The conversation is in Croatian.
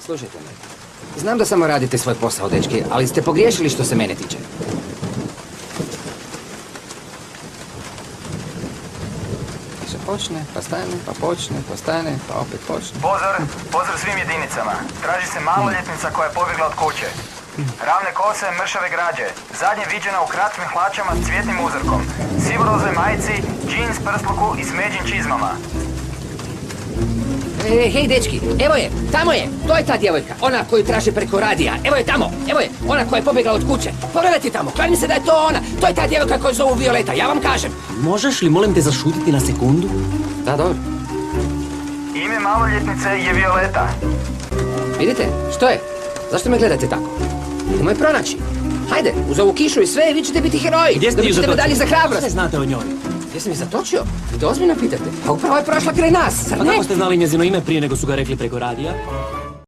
Slušajte me. Znam da samo radite svoj posao, dečki, ali ste pogriješili što se mene tiče. Počne, pa stane, pa počne, pa stane, pa opet počne. Pozor svim jedinicama. Traži se maloljetnica koja je pobjegla od kuće. Ravne kose, mršave građe. Zadnje viđena u kratkim hlačama s cvjetnim uzorkom. Sivorozoj majici, džins, prsluku i smeđim čizmama. Hej, dečki, evo je, tamo je, to je ta djevojka, ona koju traže preko radija, evo je tamo, evo je, ona koja je pobjegla od kuće, pogledajte tamo, kladni se da je to ona, to je ta djevojka koju zovu Violeta, ja vam kažem. Možeš li, molim te, zašutiti na sekundu? Da, dobro. Ime maloljetnice je Violeta. Vidite, što je? Zašto me gledate tako? Idemo je pronaći. Hajde, uz ovu kišu i sve, vi ćete biti heroji. Gdje ste ju zatočili? medalje za hrabrost. Šta znate o njoj? Gdje sam je zatočio? Vi to ozbiljno pitate? A upravo je prošla kraj nas, zar Pa ne? kako ste znali njezino ime prije nego su ga rekli preko radija?